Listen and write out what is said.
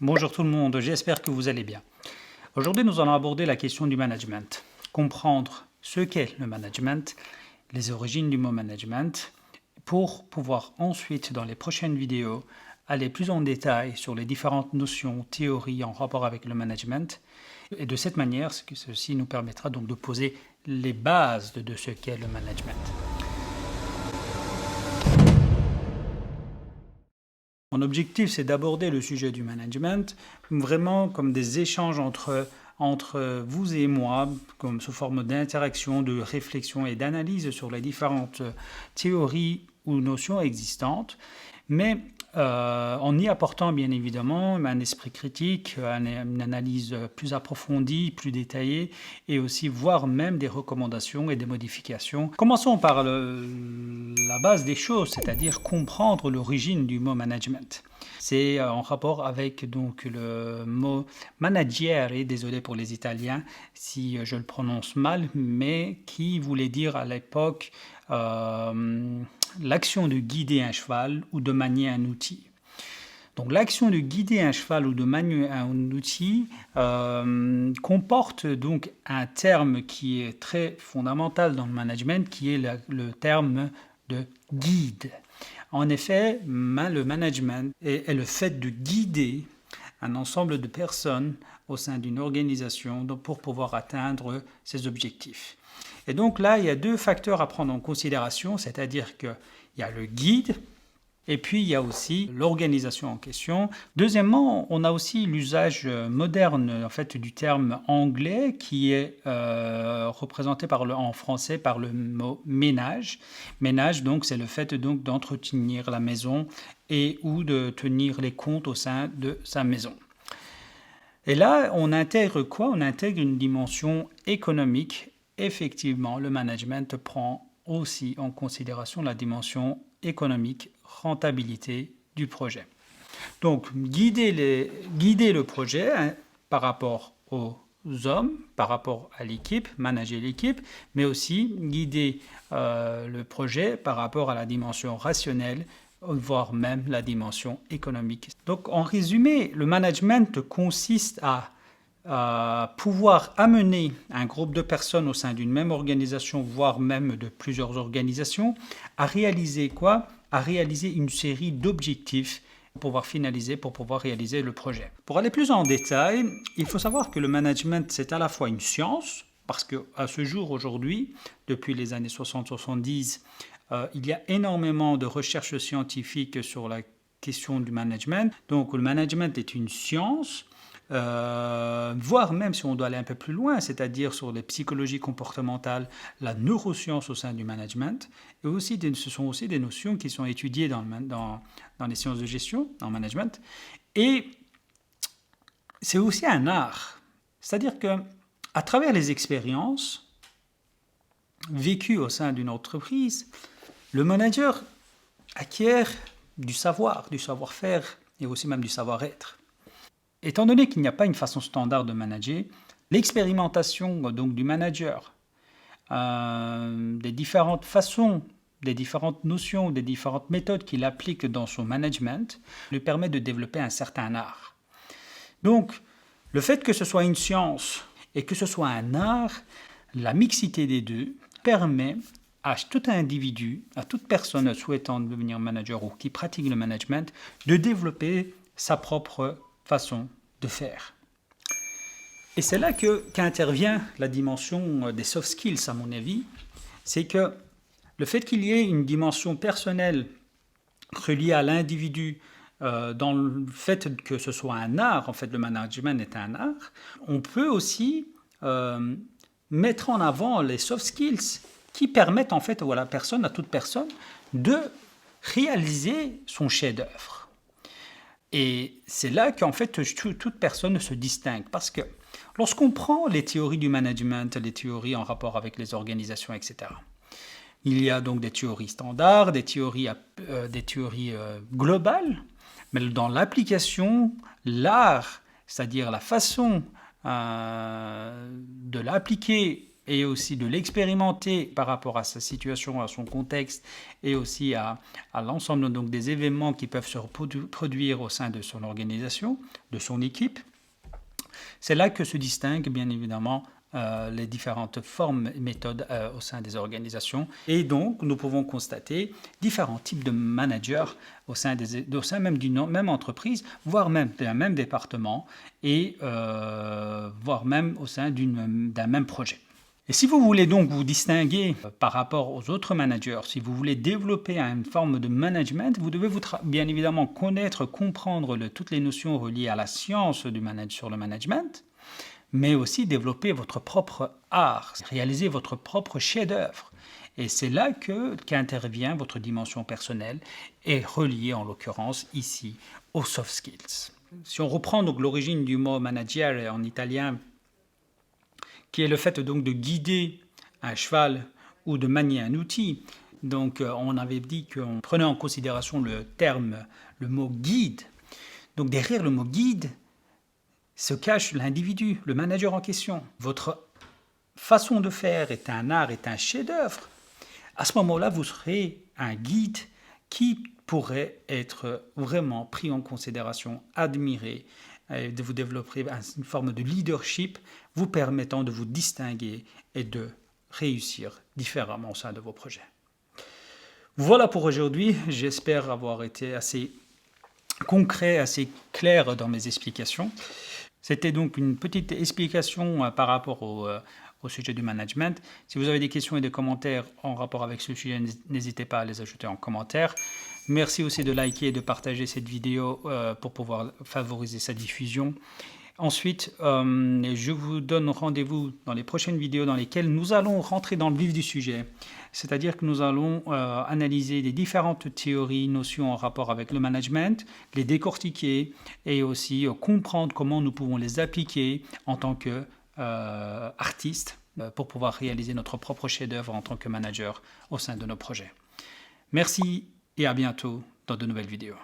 Bonjour tout le monde, j'espère que vous allez bien. Aujourd'hui, nous allons aborder la question du management, comprendre ce qu'est le management, les origines du mot management, pour pouvoir ensuite, dans les prochaines vidéos, aller plus en détail sur les différentes notions, théories en rapport avec le management. Et de cette manière, ceci nous permettra donc de poser les bases de ce qu'est le management. Mon objectif, c'est d'aborder le sujet du management vraiment comme des échanges entre vous et moi, comme sous forme d'interaction, de réflexion et d'analyse sur les différentes théories ou notions existantes, mais en y apportant bien évidemment un esprit critique, une analyse plus approfondie, plus détaillée, et aussi voire même des recommandations et des modifications. Commençons par la base des choses, c'est-à-dire comprendre l'origine du mot management. C'est en rapport avec donc le mot managere, désolé pour les Italiens si je le prononce mal, mais qui voulait dire à l'époque l'action de guider un cheval ou de manier un outil. Donc l'action de guider un cheval ou de manier un outil comporte donc un terme qui est très fondamental dans le management, qui est le terme de guide. En effet, le management est le fait de guider un ensemble de personnes au sein d'une organisation pour pouvoir atteindre ses objectifs. Et donc là, il y a deux facteurs à prendre en considération, c'est-à-dire qu'il y a le guide, et puis il y a aussi l'organisation en question. Deuxièmement, on a aussi l'usage moderne en fait, du terme anglais qui est représenté en français par le mot ménage. Ménage, donc, c'est le fait donc, d'entretenir la maison et ou de tenir les comptes au sein de sa maison. Et là, on intègre quoi? On intègre une dimension économique. Effectivement, le management prend aussi en considération la dimension économique, rentabilité du projet. Donc, guider le projet par rapport aux hommes, par rapport à l'équipe, manager l'équipe, mais aussi guider le projet par rapport à la dimension rationnelle, voire même la dimension économique. Donc, en résumé, le management consiste à pouvoir amener un groupe de personnes au sein d'une même organisation, voire même de plusieurs organisations, à réaliser quoi? À réaliser une série d'objectifs pour pouvoir réaliser le projet. Pour aller plus en détail, il faut savoir que le management, c'est à la fois une science, parce qu'à ce jour, aujourd'hui, depuis les années 60-70, il y a énormément de recherches scientifiques sur la question du management. Donc le management est une science, voire même si on doit aller un peu plus loin, c'est-à-dire sur les psychologies comportementales, la neuroscience au sein du management, et aussi ce sont aussi des notions qui sont étudiées dans les sciences de gestion, dans le management, et c'est aussi un art, c'est-à-dire que à travers les expériences vécues au sein d'une entreprise, le manager acquiert du savoir-faire et aussi même du savoir-être. Étant donné qu'il n'y a pas une façon standard de manager, l'expérimentation donc du manager, des différentes façons, des différentes notions, des différentes méthodes qu'il applique dans son management, lui permet de développer un certain art. Donc, le fait que ce soit une science et que ce soit un art, la mixité des deux permet à tout individu, à toute personne souhaitant devenir manager ou qui pratique le management, de développer sa propre façon de faire. Et c'est là qu'intervient la dimension des soft skills, à mon avis. C'est que le fait qu'il y ait une dimension personnelle reliée à l'individu, dans le fait que ce soit un art, en fait le management est un art, on peut aussi mettre en avant les soft skills qui permettent en fait à toute personne de réaliser son chef-d'œuvre. Et c'est là qu'en fait toute personne se distingue, parce que lorsqu'on prend les théories du management, les théories en rapport avec les organisations, etc., il y a donc des théories standards, des théories globales, mais dans l'application, l'art, c'est-à-dire la façon de l'appliquer et aussi de l'expérimenter par rapport à sa situation, à son contexte et aussi à l'ensemble donc des événements qui peuvent se produire au sein de son organisation, de son équipe, c'est là que se distinguent bien évidemment les différentes formes et méthodes au sein des organisations. Et donc, nous pouvons constater différents types de managers au sein même d'une même entreprise, voire même d'un même département, et voire même au sein d'un même projet. Et si vous voulez donc vous distinguer par rapport aux autres managers, si vous voulez développer une forme de management, vous devez bien évidemment connaître, comprendre toutes les notions reliées à la science sur le management, mais aussi développer votre propre art, réaliser votre propre chef-d'œuvre. Et c'est là qu'intervient votre dimension personnelle et reliée en l'occurrence ici aux soft skills. Si on reprend donc l'origine du mot managere en italien, qui est le fait donc de guider un cheval ou de manier un outil. Donc on avait dit qu'on prenait en considération le mot guide. Donc derrière le mot guide se cache l'individu, le manager en question. Votre façon de faire est un art, est un chef-d'œuvre. À ce moment-là, vous serez un guide qui pourrait être vraiment pris en considération, admiré, de vous développer une forme de leadership vous permettant de vous distinguer et de réussir différemment au sein de vos projets. Voilà pour aujourd'hui. J'espère avoir été assez concret, assez clair dans mes explications. C'était donc une petite explication par rapport au sujet du management. Si vous avez des questions et des commentaires en rapport avec ce sujet, n'hésitez pas à les ajouter en commentaire. Merci aussi de liker et de partager cette vidéo pour pouvoir favoriser sa diffusion. Ensuite, je vous donne rendez-vous dans les prochaines vidéos dans lesquelles nous allons rentrer dans le vif du sujet. C'est-à-dire que nous allons analyser les différentes théories, notions en rapport avec le management, les décortiquer et aussi comprendre comment nous pouvons les appliquer en tant qu'artistes pour pouvoir réaliser notre propre chef-d'œuvre en tant que manager au sein de nos projets. Merci et à bientôt dans de nouvelles vidéos.